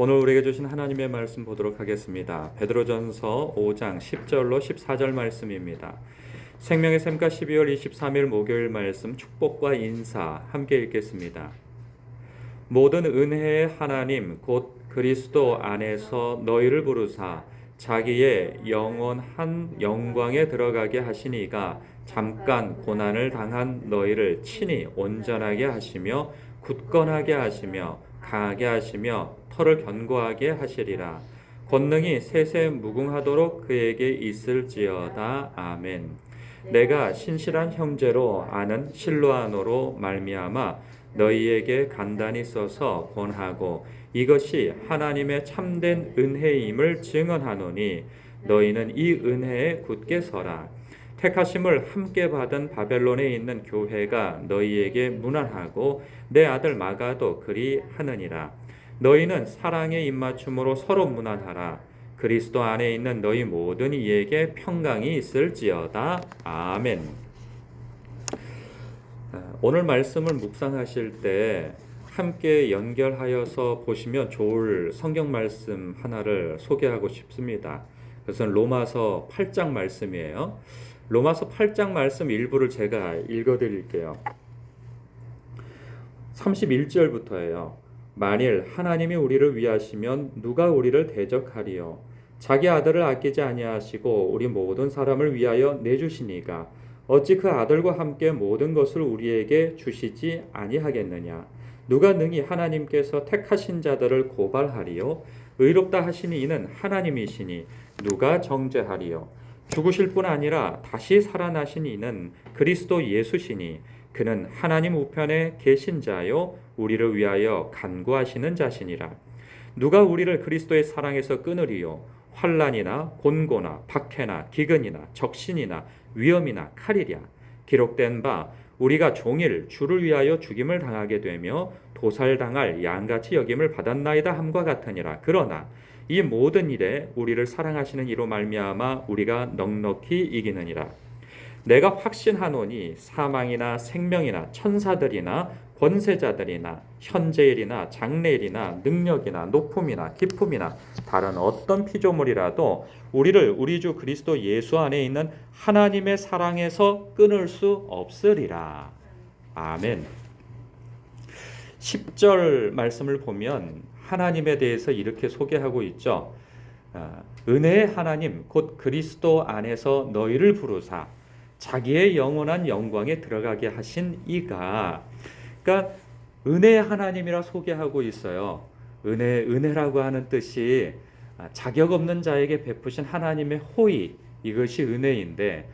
오늘 우리에게 주신 하나님의 말씀 보도록 하겠습니다. 베드로전서 5장 10절로 14절 말씀입니다. 생명의 샘가 12월 23일 목요일 말씀 축복과 인사 함께 읽겠습니다. 모든 은혜의 하나님 곧 그리스도 안에서 너희를 부르사 자기의 영원한 영광에 들어가게 하시니가 잠깐 고난을 당한 너희를 친히 온전하게 하시며 굳건하게 하시며 강하게 하시며 털을 견고하게 하시리라. 권능이 세세 무궁하도록 그에게 있을지어다. 아멘. 내가 신실한 형제로 아는 실로아노로 말미암아 너희에게 간단히 써서 권하고 이것이 하나님의 참된 은혜임을 증언하노니 너희는 이 은혜에 굳게 서라. 택하심을 함께 받은 바벨론에 있는 교회가 너희에게 문안하고 내 아들 마가도 그리 하느니라. 너희는 사랑의 입맞춤으로 서로 문안하라. 그리스도 안에 있는 너희 모든 이에게 평강이 있을지어다. 아멘. 오늘 말씀을 묵상하실 때 함께 연결하여서 보시면 좋을 성경 말씀 하나를 소개하고 싶습니다. 그것은 로마서 8장 말씀이에요. 로마서 8장 말씀 일부를 제가 읽어드릴게요. 31절부터예요. 만일 하나님이 우리를 위하시면 누가 우리를 대적하리요? 자기 아들을 아끼지 아니하시고 우리 모든 사람을 위하여 내주시니가 어찌 그 아들과 함께 모든 것을 우리에게 주시지 아니하겠느냐? 누가 능히 하나님께서 택하신 자들을 고발하리요? 의롭다 하시니 이는 하나님이시니 누가 정죄하리요? 죽으실 뿐 아니라 다시 살아나신 이는 그리스도 예수시니 그는 하나님 우편에 계신 자요 우리를 위하여 간구하시는 자시니라. 누가 우리를 그리스도의 사랑에서 끊으리요? 환난이나 곤고나 박해나 기근이나 적신이나 위험이나 칼이랴. 기록된 바 우리가 종일 주를 위하여 죽임을 당하게 되며 도살당할 양같이 여김을 받았나이다 함과 같으니라. 그러나 이 모든 일에 우리를 사랑하시는 이로 말미암아 우리가 넉넉히 이기느니라. 내가 확신하노니 사망이나 생명이나 천사들이나 권세자들이나 현재일이나 장래일이나 능력이나 높음이나 기품이나 다른 어떤 피조물이라도 우리를 우리 주 그리스도 예수 안에 있는 하나님의 사랑에서 끊을 수 없으리라. 아멘. 10절 말씀을 보면 하나님에 대해서 이렇게 소개하고 있죠. 은혜의 하나님 곧 그리스도 안에서 너희를 부르사 자기의 영원한 영광에 들어가게 하신 이가, 그러니까 은혜의 하나님이라 소개하고 있어요. 은혜라고 하는 뜻이 자격 없는 자에게 베푸신 하나님의 호의, 이것이 은혜인데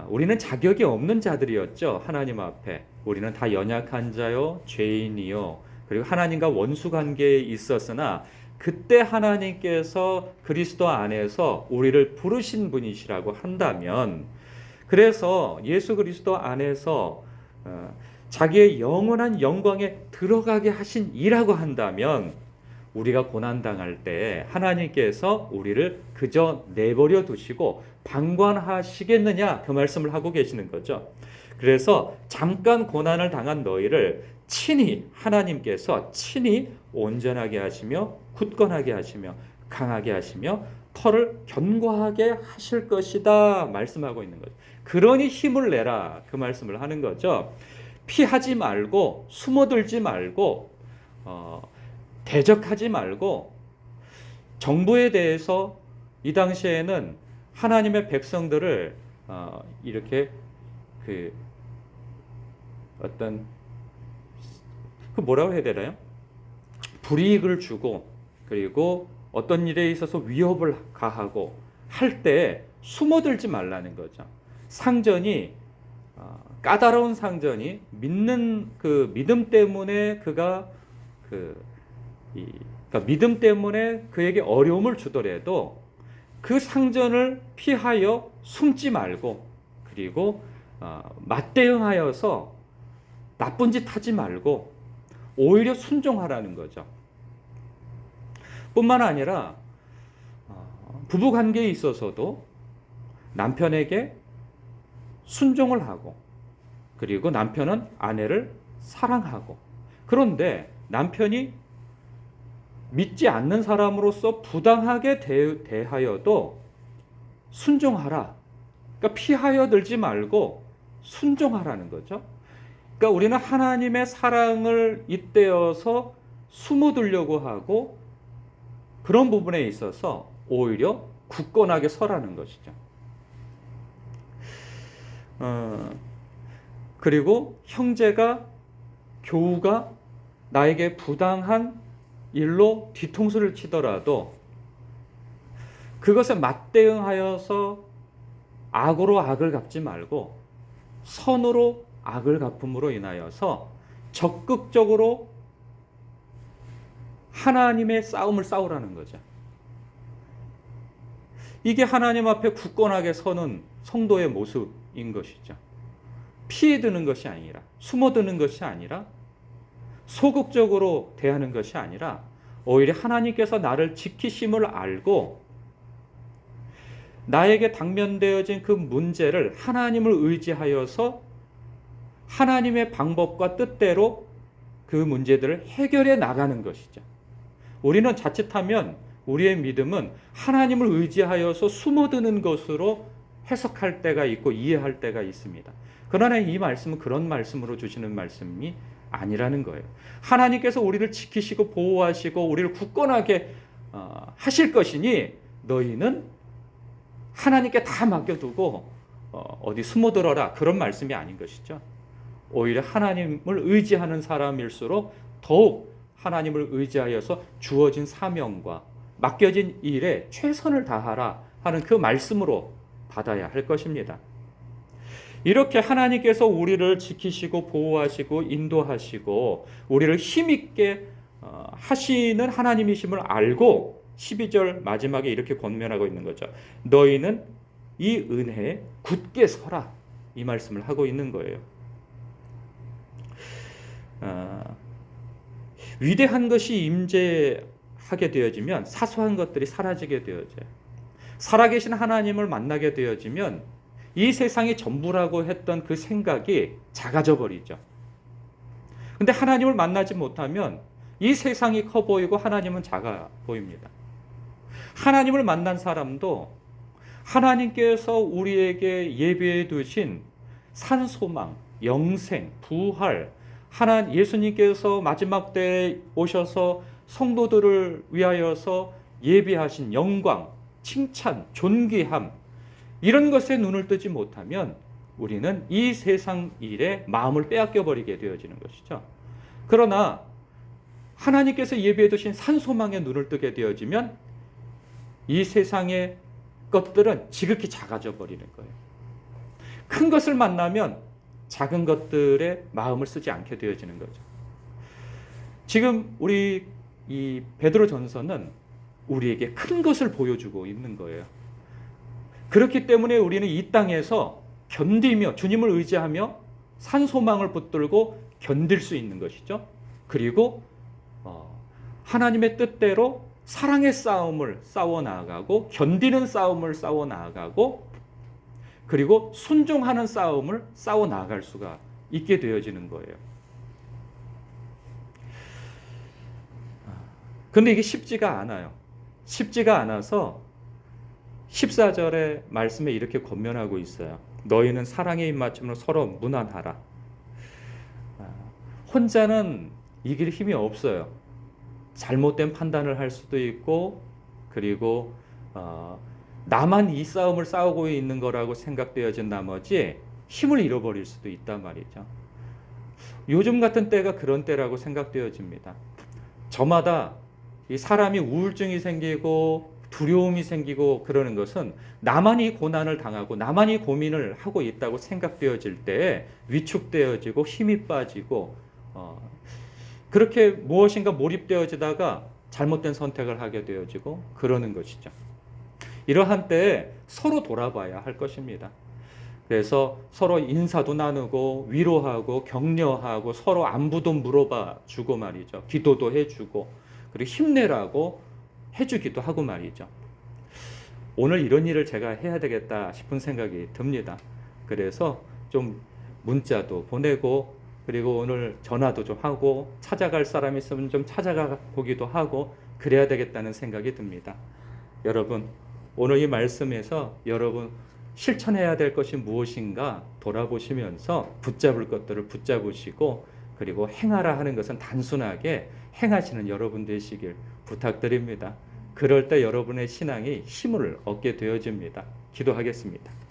우리는 자격이 없는 자들이었죠. 하나님 앞에 우리는 다 연약한 자요 죄인이요 그리고 하나님과 원수 관계에 있었으나 그때 하나님께서 그리스도 안에서 우리를 부르신 분이시라고 한다면, 그래서 예수 그리스도 안에서 자기의 영원한 영광에 들어가게 하신 이라고 한다면 우리가 고난당할 때 하나님께서 우리를 그저 내버려 두시고 방관하시겠느냐, 그 말씀을 하고 계시는 거죠. 그래서 잠깐 고난을 당한 너희를 친히 하나님께서 친히 온전하게 하시며 굳건하게 하시며 강하게 하시며 털을 견고하게 하실 것이다 말씀하고 있는 거죠. 그러니 힘을 내라, 그 말씀을 하는 거죠. 피하지 말고 숨어들지 말고 대적하지 말고, 정부에 대해서 이 당시에는 하나님의 백성들을 이렇게 어떤 뭐라고 해야 되나요? 불이익을 주고 그리고 어떤 일에 있어서 위협을 가하고 할 때 숨어들지 말라는 거죠. 상전이 까다로운 상전이 믿는 그 믿음 때문에 그러니까 믿음 때문에 그에게 어려움을 주더라도 그 상전을 피하여 숨지 말고 그리고 맞대응하여서 나쁜 짓 하지 말고 오히려 순종하라는 거죠. 뿐만 아니라 부부 관계에 있어서도 남편에게 순종을 하고 그리고 남편은 아내를 사랑하고, 그런데 남편이 믿지 않는 사람으로서 부당하게 대하여도 순종하라. 그러니까 피하여 들지 말고 순종하라는 거죠. 그러니까 우리는 하나님의 사랑을 잇대어서 숨어들려고 하고 그런 부분에 있어서 오히려 굳건하게 서라는 것이죠. 그리고 형제가 교우가 나에게 부당한 일로 뒤통수를 치더라도 그것에 맞대응하여서 악으로 악을 갚지 말고 선으로 악을 갚음으로 인하여서 적극적으로 하나님의 싸움을 싸우라는 거죠. 이게 하나님 앞에 굳건하게 서는 성도의 모습인 것이죠. 피해드는 것이 아니라, 숨어드는 것이 아니라, 소극적으로 대하는 것이 아니라 오히려 하나님께서 나를 지키심을 알고 나에게 당면되어진 그 문제를 하나님을 의지하여서 하나님의 방법과 뜻대로 그 문제들을 해결해 나가는 것이죠. 우리는 자칫하면 우리의 믿음은 하나님을 의지하여서 숨어드는 것으로 해석할 때가 있고 이해할 때가 있습니다. 그러나 이 말씀은 그런 말씀으로 주시는 말씀이 아니라는 거예요. 하나님께서 우리를 지키시고 보호하시고 우리를 굳건하게 하실 것이니 너희는 하나님께 다 맡겨두고 어디 숨어들어라, 그런 말씀이 아닌 것이죠. 오히려 하나님을 의지하는 사람일수록 더욱 하나님을 의지하여서 주어진 사명과 맡겨진 일에 최선을 다하라 하는 그 말씀으로 받아야 할 것입니다. 이렇게 하나님께서 우리를 지키시고 보호하시고 인도하시고 우리를 힘있게 하시는 하나님이심을 알고 12절 마지막에 이렇게 권면하고 있는 거죠. 너희는 이 은혜에 굳게 서라, 이 말씀을 하고 있는 거예요. 위대한 것이 임재하게 되어지면 사소한 것들이 사라지게 되어져요. 살아계신 하나님을 만나게 되어지면 이 세상이 전부라고 했던 그 생각이 작아져 버리죠. 근데 하나님을 만나지 못하면 이 세상이 커 보이고 하나님은 작아 보입니다. 하나님을 만난 사람도 하나님께서 우리에게 예비해 두신 산소망, 영생, 부활, 예수님께서 마지막 때에 오셔서 성도들을 위하여서 예비하신 영광, 칭찬, 존귀함, 이런 것에 눈을 뜨지 못하면 우리는 이 세상 일에 마음을 빼앗겨 버리게 되어지는 것이죠. 그러나 하나님께서 예비해 두신 산소망에 눈을 뜨게 되어지면 이 세상의 것들은 지극히 작아져 버리는 거예요. 큰 것을 만나면 작은 것들에 마음을 쓰지 않게 되어지는 거죠. 지금 우리 이 베드로전서는 우리에게 큰 것을 보여주고 있는 거예요. 그렇기 때문에 우리는 이 땅에서 견디며 주님을 의지하며 산소망을 붙들고 견딜 수 있는 것이죠. 그리고 하나님의 뜻대로 사랑의 싸움을 싸워 나아가고 견디는 싸움을 싸워 나아가고 그리고 순종하는 싸움을 싸워 나아갈 수가 있게 되어지는 거예요. 근데 이게 쉽지가 않아요. 쉽지가 않아서 14절의 말씀에 이렇게 권면하고 있어요. 너희는 사랑의 입맞춤으로 서로 무난하라. 혼자는 이길 힘이 없어요. 잘못된 판단을 할 수도 있고 그리고 나만 이 싸움을 싸우고 있는 거라고 생각되어진 나머지 힘을 잃어버릴 수도 있단 말이죠. 요즘 같은 때가 그런 때라고 생각되어집니다. 저마다 이 사람이 우울증이 생기고 두려움이 생기고 그러는 것은 나만 이 고난을 당하고 나만 이 고민을 하고 있다고 생각되어질 때에 위축되어지고 힘이 빠지고 그렇게 무엇인가 몰입되어지다가 잘못된 선택을 하게 되어지고 그러는 것이죠. 이러한 때에 서로 돌아봐야 할 것입니다. 그래서 서로 인사도 나누고 위로하고 격려하고 서로 안부도 물어봐 주고 말이죠. 기도도 해주고 그리고 힘내라고 해주기도 하고 말이죠. 오늘 이런 일을 제가 해야 되겠다 싶은 생각이 듭니다. 그래서 좀 문자도 보내고 그리고 오늘 전화도 좀 하고 찾아갈 사람 있으면 좀 찾아가 보기도 하고 그래야 되겠다는 생각이 듭니다. 여러분, 오늘 이 말씀에서 여러분 실천해야 될 것이 무엇인가 돌아보시면서 붙잡을 것들을 붙잡으시고, 그리고 행하라 하는 것은 단순하게 행하시는 여러분 되시길 부탁드립니다. 그럴 때 여러분의 신앙이 힘을 얻게 되어집니다. 기도하겠습니다.